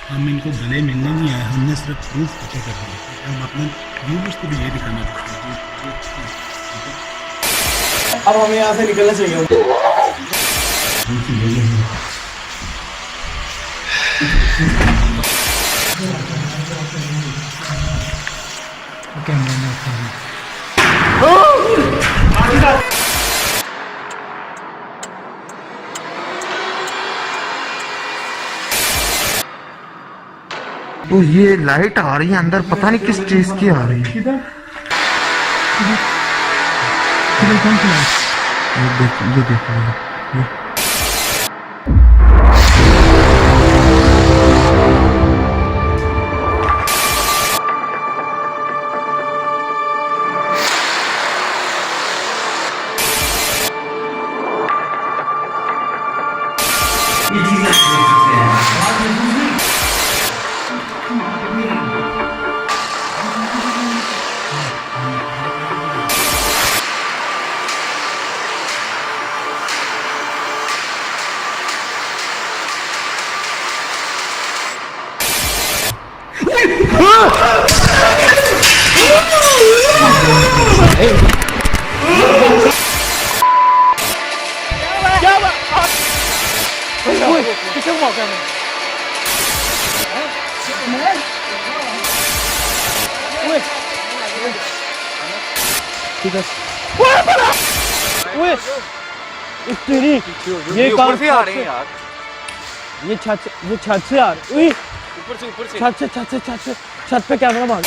हम इनको गले मिलने नहीं आए, हमने सिर्फ प्रूफ पता करना है। हम अपने व्यूवर्स को भी ये दिखाना चाहते हैं अब हमें यहाँ से निकलना चाहिए। तो ये लाइट आ रही है अंदर, पता नहीं किस चीज की आ रही है। ये देखो ये। ये ऊपर से आ रहे हैं यार, ये छत से आ रहे, ऊपर से छत पे कैमरा मार।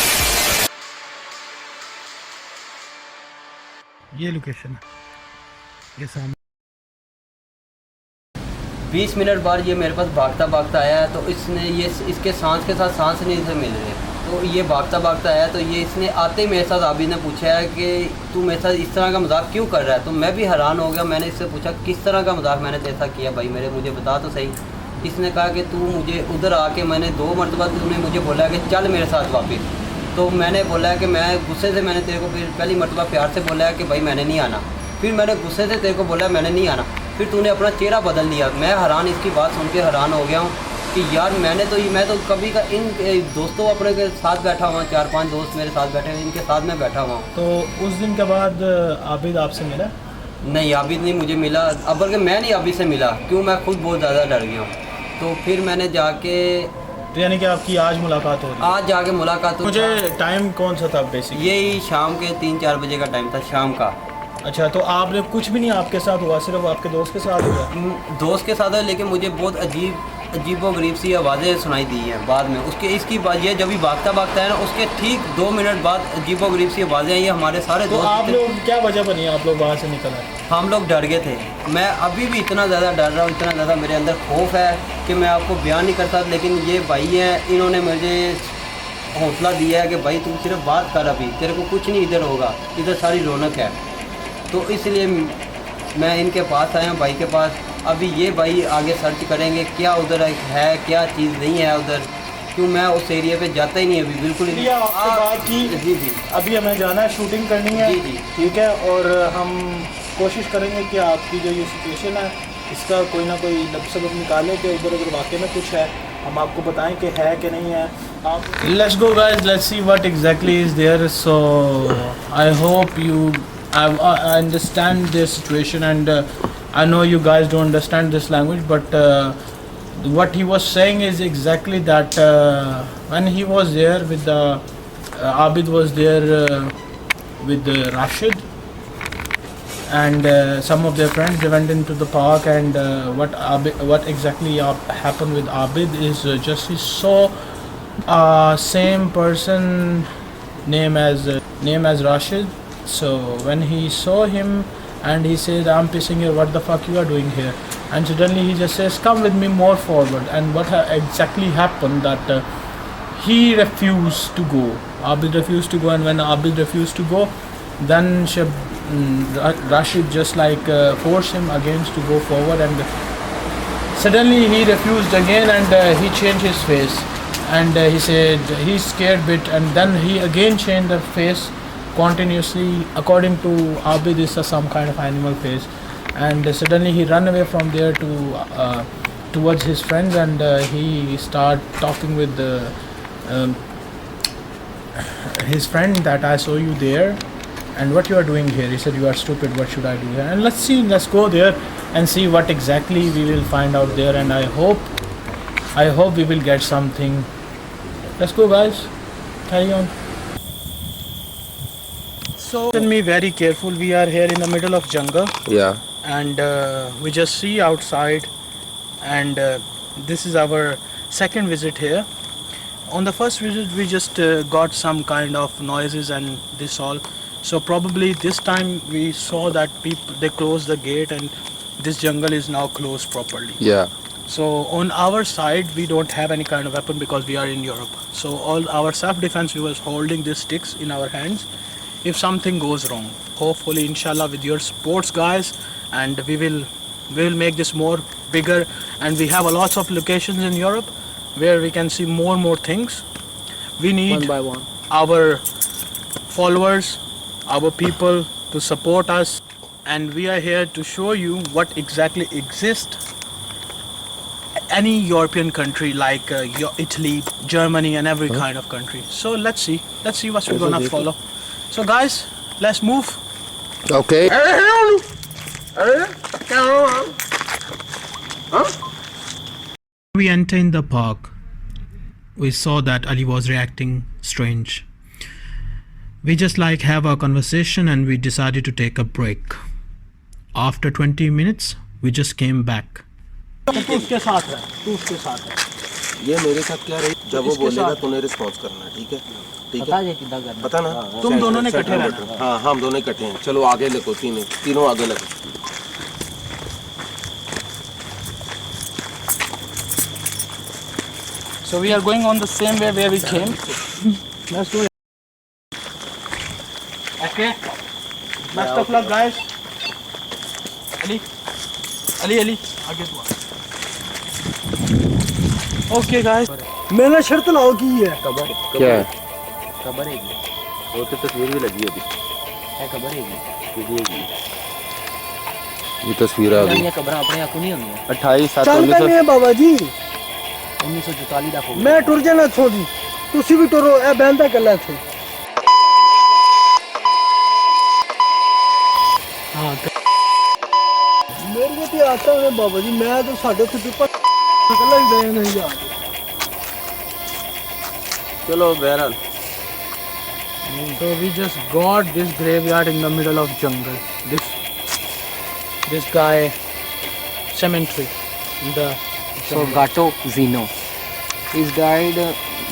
ये लोकेशन है, ये सामने। 20 मिनट बाद ये मेरे पास भागता भागता आया, तो इसके सांस के साथ सांस नहीं से मिल रहे, तो ये भागता भागता आया, तो ये इसने आते ही मेरे साथ आबिद ने पूछा है कि तू मेरे साथ इस तरह का मजाक क्यों कर रहा है। तो मैं भी हैरान हो गया, मैंने इससे पूछा किस तरह का मजाक मैंने तेरे साथ किया भाई, मुझे बता तो सही। इसने कहा कि तू मुझे उधर आके, मैंने 2 मरतबा तूने मुझे बोला कि चल मेरे साथ वापस, तो मैंने बोला कि मैं गुस्से से मैंने तेरे को फिर पहली मरतबा प्यार से बोला कि भाई मैंने नहीं आना, फिर मैंने गुस्से से तेरे को बोला मैंने नहीं आना, फिर तूने अपना चेहरा बदल लिया। मैं हैरान, इसकी बात सुन के हैरान हो गया हूँ कि यार मैं तो कभी का इन दोस्तों अपने के साथ बैठा हुआ, 4-5 दोस्त मेरे साथ बैठे हैं, इनके साथ मैं बैठा हुआ हूँ। तो उस दिन के बाद आबिद आपसे मिला? नहीं, आबिद नहीं मुझे मिला, अब बल्कि मैं नहीं आबिद से मिला, क्यों मैं खुद बहुत ज़्यादा डर गया हूँ। तो फिर मैंने जाके, तो यानी कि आपकी आज मुलाकात हो रही है? आज जाके मुलाकात। मुझे टाइम कौन सा था बेसिक? यही शाम के 3-4 बजे का टाइम था, शाम का। अच्छा, तो आपने कुछ भी नहीं आपके साथ हुआ, सिर्फ आपके दोस्त के साथ हुआ? दोस्त के साथ है, लेकिन मुझे बहुत अजीबो-गरीब सी आवाज़ें सुनाई दी हैं बाद में। इसकी बात ये, जब भी भागता भागता है ना, उसके ठीक 2 मिनट बाद अजीबो-गरीब सी आवाज़ें आई। हमारे सारे तो दोस्त, आप लोग क्या वजह बनी आप लोग वहाँ से निकल आए? हम लोग डर गए थे। मैं अभी भी इतना ज़्यादा डर रहा हूँ, इतना ज़्यादा मेरे अंदर खौफ है कि मैं आपको बयान नहीं कर सकता। लेकिन ये भाई हैं, इन्होंने मुझे हौसला दिया है कि भाई तू सिर्फ बात कर, अभी तेरे को कुछ नहीं इधर होगा, इधर सारी रौनक है। तो इसलिए मैं इनके पास आया हूँ, भाई के पास। अभी ये भाई आगे सर्च करेंगे क्या उधर है, क्या चीज़ नहीं है उधर, क्यों मैं उस एरिया पे जाता ही नहीं अभी, बिल्कुल ही। आपसे बात की? जी जी, अभी हमें जाना है, शूटिंग करनी है। जी जी, ठीक है, और हम कोशिश करेंगे कि आपकी जो ये सिचुएशन है इसका कोई ना कोई सबक निकालें कि उधर अगर वाकई में कुछ है हम आपको बताएं कि है कि नहीं है। आप let's go guys, let's see what exactly is there. So I hope you I understand this situation, and I know you guys don't understand this language, but what he was saying is exactly that when he was there with the Abid was there with Rashid and some of their friends. They went into the park, and what exactly happened with Abid is just he saw same person name as Rashid. So when he saw him and he said, I'm pissing here, what the fuck you are doing here? And suddenly he just says, come with me more forward. And what exactly happened that he refused to go. Abid refused to go, and when Abid refused to go, then Rashid just like forced him again to go forward, and suddenly he refused again, and he changed his face, and he said he's scared bit, and then he again changed the face continuously. According to Abid, this is some kind of animal face, and suddenly he ran away from there to towards his friends, and he start talking with um, his friend that I saw you there, and what you are doing here. He said, you are stupid, what should I do here? And let's go there and see what exactly we will find out there, and I hope we will get something. Let's go, guys, carry on. So listen me very careful, we are here in the middle of jungle. Yeah. And we just see outside, and this is our second visit here. On the first visit we just got some kind of noises and this all, so probably this time we saw that people, they closed the gate, and this jungle is now closed properly. Yeah. So on our side we don't have any kind of weapon because we are in Europe, so all our self-defense, we was holding these sticks in our hands if something goes wrong. Hopefully, inshallah, with your supports, guys, and we will make this more bigger, and we have a lots of locations in Europe where we can see more things. We need One by one. our followers, our people to support us, and we are here to show you what exactly exists any European country like Italy, Germany, and every kind of country. So let's see what we're gonna follow. So guys, let's move. Okay. We entered in the park. We saw that Ali was reacting strange. We just have a conversation, and we decided to take a break. After 20 minutes, we just came back. तू उसके साथ है। ये मेरे साथ क्या रही, जब वो बोलेगा तूने रिस्पॉन्स करना है, ठीक है? पता ना, तुम दोनों ने इकट्ठे रहना। हाँ, हम दोनों इकट्ठे हैं। चलो आगे लगो, तीनों आगे लगो। So we are going on the same way where we came. Let's do it. Okay. Best of luck, guys. Ali, आगे तू। Okay, guys. मैंने शर्त लाओ की है। क्या है? खबर है वो तो तस्वीर भी लगी अभी। खबर है ये तस्वीर आ गई। ये खबर अपने आप को नहीं होनी है। 28/7/1900 बाबा जी 1944 ਦਾ मैं टुर जाना छोड़ी, तुसी भी टुरो, ए बहनदा कल्ला थे। हाँ मेरे को तो आता है बाबा जी, मैं तो साढ़े से पेपर कल्ला ही गए नहीं यार। चलो बहरहाल। So we just got this graveyard in the middle of jungle. This guy cemetery. So Gato Zeno. He's died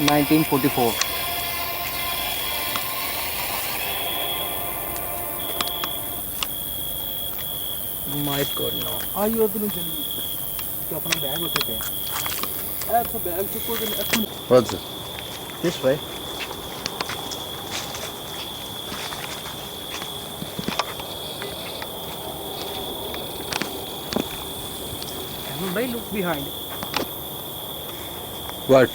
1944. My God, no. आइए उधर ਨੂੰ ਚੱਲੀਏ ਤੇ ਆਪਣਾ ਬੈਗ ਉੱਥੇ ਪਿਆ। ਇਹ ਤੋਂ ਬੈਗ ਚੁੱਕੋ ਤੇ ਇੱਥੋਂ What's it? this way. Everybody look behind. What?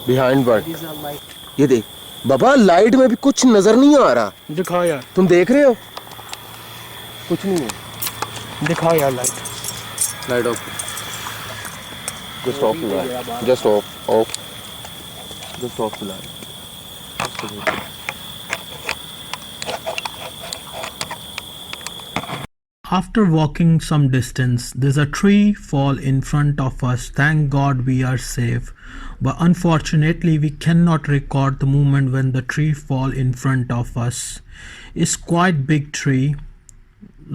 Behind what? These are like. ये देख बाबा, लाइट में भी कुछ नजर नहीं आ रहा। दिखाओ यार। तुम देख रहे हो? कुछ नहीं है। दिखाओ यार light. Light of. Just off the light. Just off. Just off the light. After walking some distance, there's a tree fall in front of us. Thank God we are safe. But unfortunately, we cannot record the moment when the tree fall in front of us. It's quite big tree,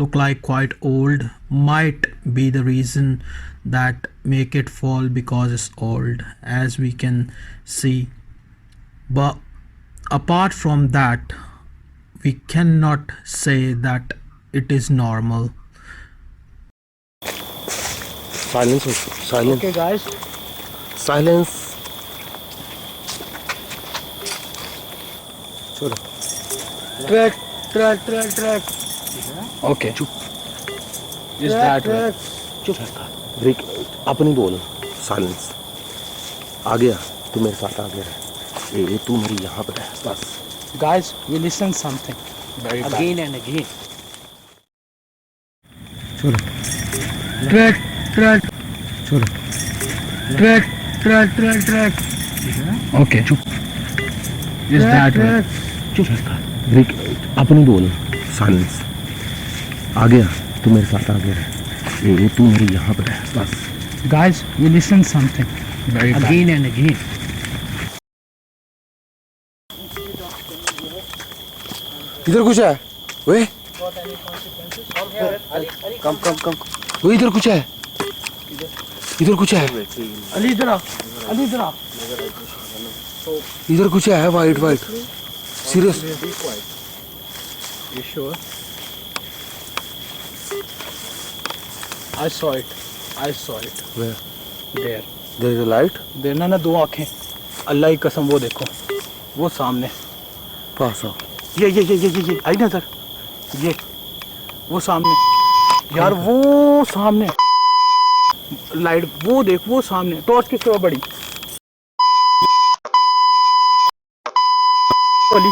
look like quite old. Might be the reason that make it fall because it's old, as we can see. But apart from that, we cannot say that it is normal. Silence. Okay guys, Silence. चलो। track. Okay. Is that way? Break अपनी बोल। Silence. आ गया, तू मेरे साथ आ गया। ये तू मेरी यहाँ पर है बस। Guys, we listen something very bad. Again and again. Track. छोड़ो track track track track okay चुप इज दैट चुप ब्रेक अपनी बोल साइलेंस आ गया तू मेरे साथ आ गया ये तू मेरे यहाँ पे रह बस guys you listen something again and again इधर कुछ है वे कम वो इधर कुछ है इधर कुछ है अली इधर आ अली इधर आ इधर कुछ है white white serious you sure I saw it Where? there There is a light देखना ना दो आंखें अल्लाह की कसम वो देखो वो सामने पास आओ ये आई नजर ये वो सामने यार वो सामने लाइट वो देख वो सामने टॉर्च किसके पास बड़ी अली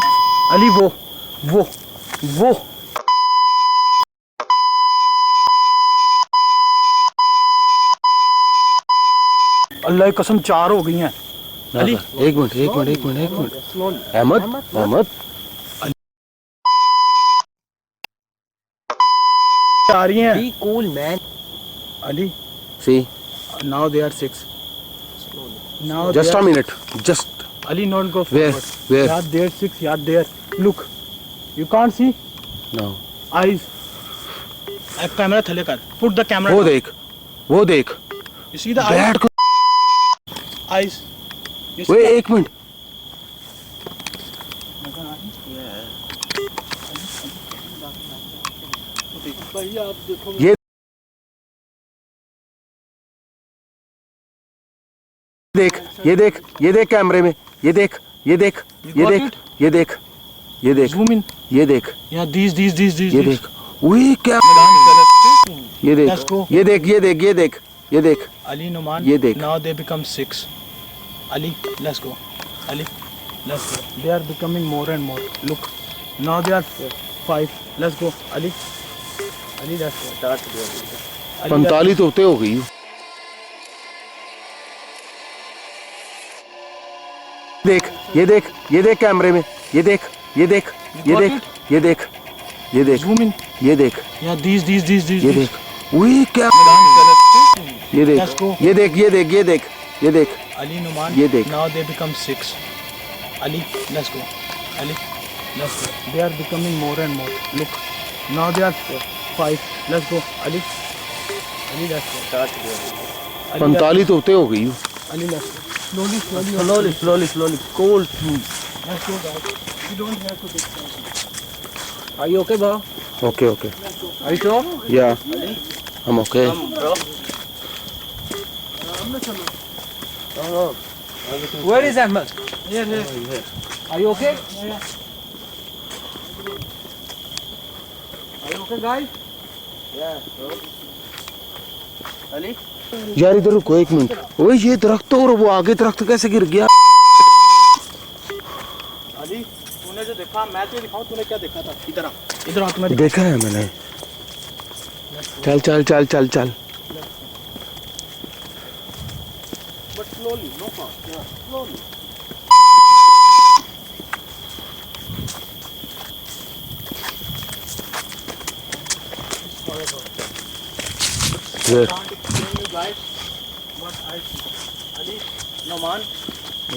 अली वो अल्लाह की कसम 4 हो गई हैं अली एक मिनट अहमद आ रही हैं Be cool, man. Ali see now they are 6 now just they a are- minute just Ali not go Where? forward Where? yeah there 6 yeah there look you can't see now eyes camera थले कर put the camera वो down. देख you see the eyes बैठ को eyes you see way the- एक minute ये देख कैमरे में ये देख zoom in ये देख yeah these ये these. देख वही क्या ये देख Let's go. ये देख Ali Numan ये देख। now they become 6 Ali let's go Ali let's go they are becoming more and more look now they are 5 let's go Ali let's go start Ali, 45 तो होते हो गई ये देख कैमरे में ये देख zoom in ये देख yeah these ये देख वही क्या ये Let's go. देख Ali Numan ये देख। now they become 6 Ali let's go Ali let's go they are becoming more and more look now they are 5 let's go Ali let's go start Ali, 45 तो होते हो गई Ali let's go slowly Cool. let's go guys you don't have to take Are you okay, bro? Okay Are you sure? या हम okay Where is Ahmed? here Are you okay? Are you okay, guys? Ali? यार इधर रुको एक minute ओए ये दरख्त और वो आगे दरख्त कैसे गिर गया Ali तूने जो देखा मैं तुझे दिखाऊं तूने क्या देखा था इधर आ तुम्हें देखा है मैंने चल but slowly no fast yeah slowly Where? can't explain you guys what I see. Ali, Noman,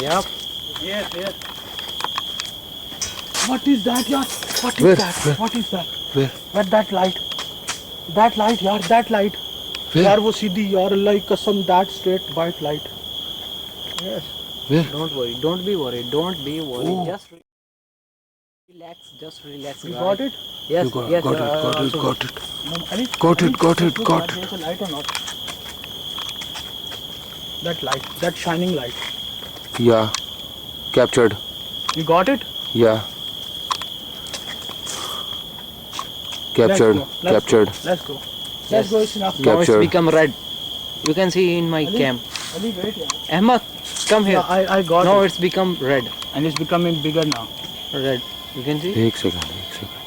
Yep. here. What is that, yaar? What is Where? that? Where? What is that? Where? Where that light? That light, yaar, that light. Where? यार वो सीधी यार अल्लाह की कसम that straight white light. Yes. Where? Don't worry. Don't be worried. Don't be worried. Oh. Just relax. Just relax. You guys. got it? Yes. You got, yes. got it. No, Ali, Got it, Ali, got it, let's go, got guys. it. There's a light or not? That light, that shining light. या captured You got it? या captured Let's go. Captured Let's go. Let's go. It's enough. Now it's Captured. become red. You can see in my Ali, cam. Ali, wait. Yeah. Ahmed, come here. Yeah, I got Now it. it's become red. And it's becoming bigger now. Red. You can see? एक second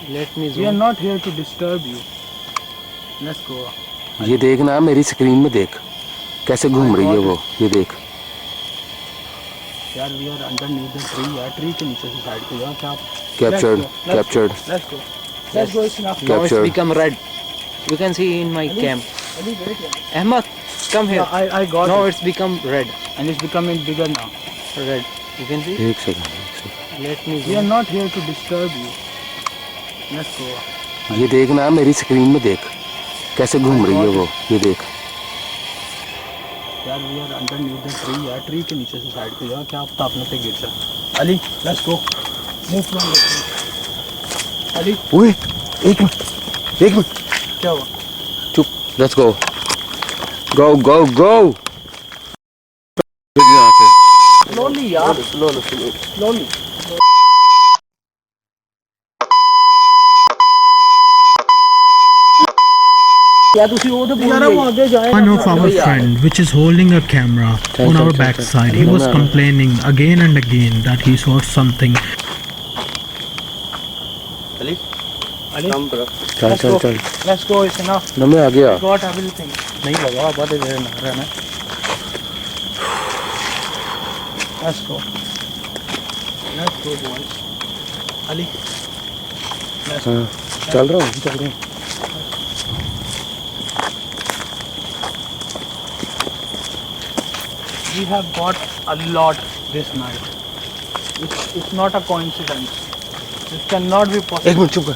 Let me We are zoom. not here to disturb you. Let's go. ये देखना मेरी screen में देख कैसे घूम रही है वो, ये देख। यार we are underneath the tree यार, ट्री के नीचे से साइड पे यार क्या। Captured, captured, let's go, it's enough. Now it's captured. become red. You can see in my cam. Ali, wait here. Ahmad, come here. Yeah, I got Now it. it's become red. And it's becoming bigger now. Red. You can see? एक second. Let me We are zoom. not here to disturb you. Let's go. ये देखना, मेरी screen में देख कैसे घूम रही है वो, ये देख। यार we are underneath the tree यार, ट्री के नीचे से साइड पे यार क्या पता अपने पे गिर जाए। Ali let's go, move from the tree. Ali ओए एक मिनट, एक मिनट, क्या हुआ? चुप, let's go, go go go. Slowly यार, स्लोली। यार तुसी वो तो यार वो आगे जाए। One of our friend, which is holding a camera on our backside, he was complaining again and again that he saw something. Ali चल चल चल, लेट्स गो, इट्स इनफ। ना मैं आ गया। Got everything. नहीं लगा बात है देर ना रहना। Let's go boys. Ali let's हाँ, चल रहा हूँ, चल रहा हूँ। we have got a lot this night. It's not a coincidence. This cannot be possible. एक मिनट चुप कर।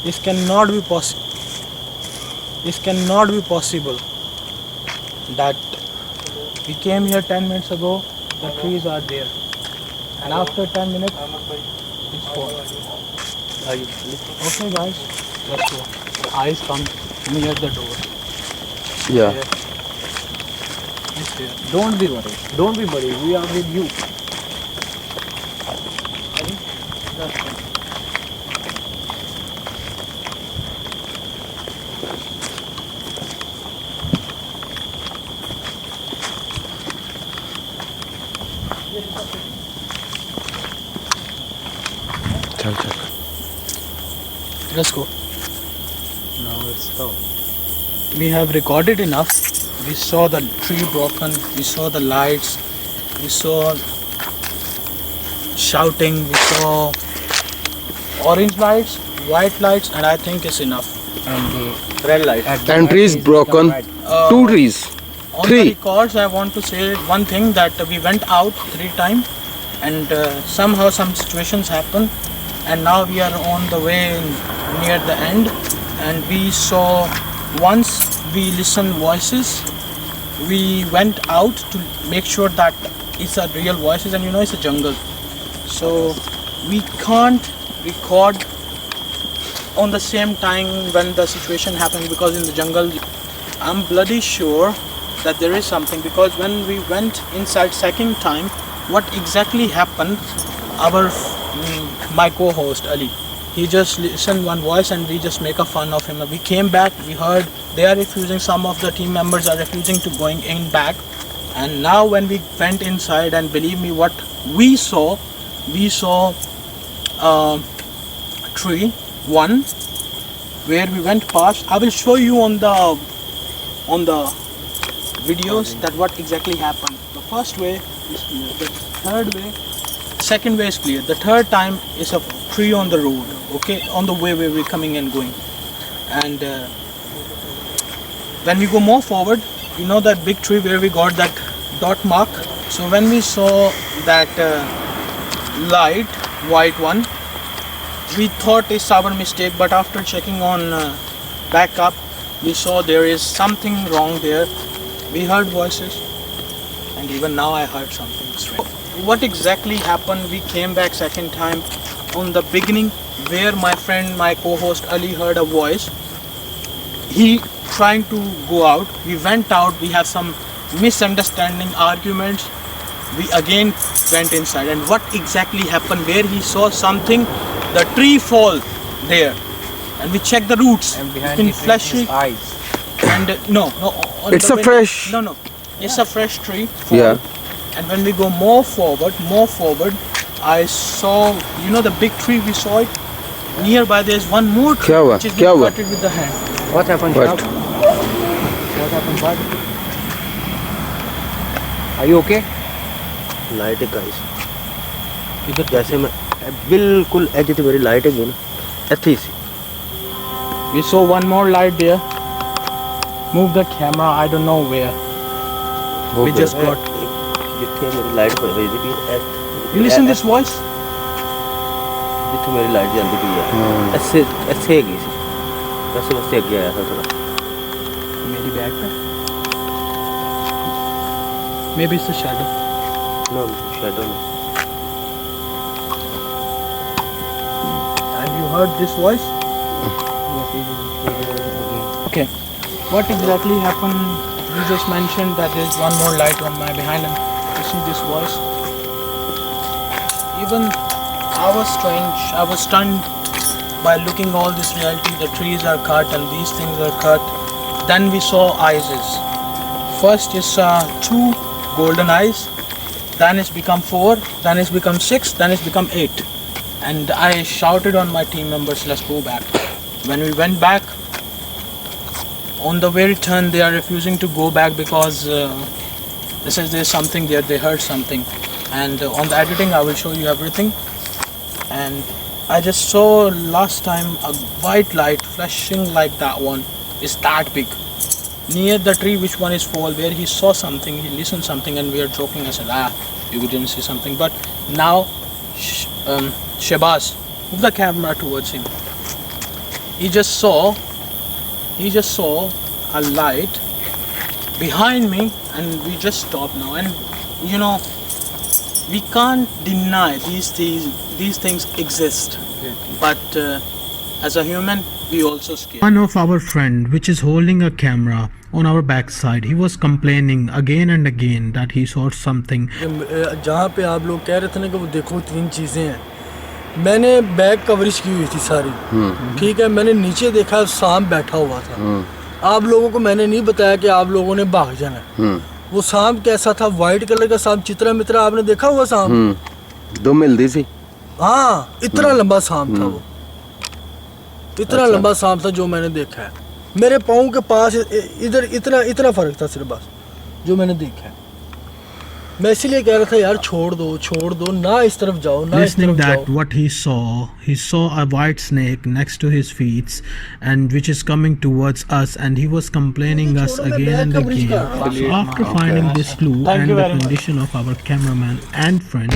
This cannot be possible. This cannot be possible. That we came here 10 minutes ago. The trees are there, and after 10 minutes, it's gone. Okay, guys, let's go. Eyes come near the door. या It's there. Don't be worried. Don't be worried. We are with you. Let's go. चल चल। Let's go. Now it's stop. We have recorded enough. We saw the tree broken. We saw the lights. We saw shouting. We saw orange lights, white lights, and I think it's enough. And the Red light. And trees broken, two trees. On Three. the records, I want to say one thing, that we went out 3 times, and somehow some situations happened, and now we are on the way near the end, and we saw, once we listened voices, we went out to make sure that it's a real voices, and you know it's a jungle, so we can't record on the same time when the situation happens, because in the jungle I'm bloody sure that there is something, because when we went inside second time, what exactly happened, my co-host Ali, he just listened one voice and we just make a fun of him. We came back, we heard they are refusing, some of the team members are refusing to going in back, and now when we went inside, and believe me, what we saw a tree, one where we went past. I will show you on the videos that what exactly happened. The first way is clear, the third way, second way is clear, the third time is a tree on the road, okay, on the way where we're coming and going. And when we go more forward, you know that big tree where we got that dot mark. So when we saw that light, white one, we thought it's our mistake, but after checking on back up, we saw there is something wrong there. We heard voices, and even now I heard something strange. What exactly happened? We came back second time. On the beginning, where my friend, my co-host Ali heard a voice, he trying to go out. We went out. We have some misunderstanding, arguments. We again went inside. And what exactly happened? Where he saw something, the tree fall there, and we checked the roots. And It's behind been the tree fleshy. is eyes. And no, on It's the a way- fresh- No, it's a fresh tree. Fall. Yeah. And when we go more forward, I saw, you know, the big tree we saw it. Nearby there's one more tree क्या हुआ? which is क्या हुआ? cutted with the hand. What happened? What? Shab? What happened, bud? Are you okay? Light है guys इधर जैसे मैं बिल्कुल as ते मेरी लाइट है ना ਇੱਥੇ ਹੀ ਸੀ We saw one more light there. Move the camera, I don't know where. We just got. ਜਿੱਥੇ ਮੇਰੀ ਲਾਈਟ ਪਈ ਹੋਈ ਸੀ You listen this voice? ਜਿੱਥੇ ਮੇਰੀ ਲਾਈਟ ਜਾਂਦੀ ਪਈ ਹੈ ਐਸੇ ਐਸੇ ਹੈਗੀ ਸੀ ਵੈਸੇ ਵਸੇ ਅੱਗੇ ਆਇਆ था थोड़ा Maybe back there. Maybe it's a shadow. No shadow नहीं And you heard this voice? Okay. What exactly happened? You just mentioned that there's one more light on my behind him. You see this voice? Even I was strange. I was stunned by looking all this reality. The trees are cut and these things are cut. Then we saw eyes. First is 2 golden eyes. Then it's become 4. Then it's become 6. Then it's become 8. And I shouted on my team members, let's go back. When we went back, on the very turn they are refusing to go back because they says there's something there, they heard something. And on the editing I will show you everything. And I just saw last time a white light flashing like that one. Is that big. Near the tree which one is fall, where he saw something, he listened something and we are joking. I said, you didn't see something. But now Shabazz, move the camera towards him. He just saw a light behind me and we just stopped now. And you know, we can't deny these things exist. But as a human, we also scared. One of our friend which is holding a camera on our backside, he was complaining again and again that he saw something. जहाँ पे आप लोग कह रहे थे ना कि वो देखो 3 चीज़ें हैं, मैंने बैक कवरेज की हुई थी सारी, ठीक है। मैंने नीचे देखा सांप बैठा हुआ था। आप लोगों को मैंने नहीं बताया कि आप लोगों ने भाग जाना। वो सांप कैसा था? वाइट कलर का सांप, चित्रा मित्रा आपने देखा हुआ सांप? दो मिलती सी हाँ, इतना लंबा सांप था वो, इतना लंबा सांप था जो मैंने देखा है। मेरे पाँव के पास इधर इतना फर्क था सिर्फ, बस जो मैंने देखा है। मैं इसीलिए कह रहा था यार छोड़ दो ना, इस तरफ जाओ ना, इस Listening तरफ that जाओ। what he saw a white snake next to his feet and which is coming towards us, and he was complaining us again and again. So after finding this clue and the condition of our cameraman and friend,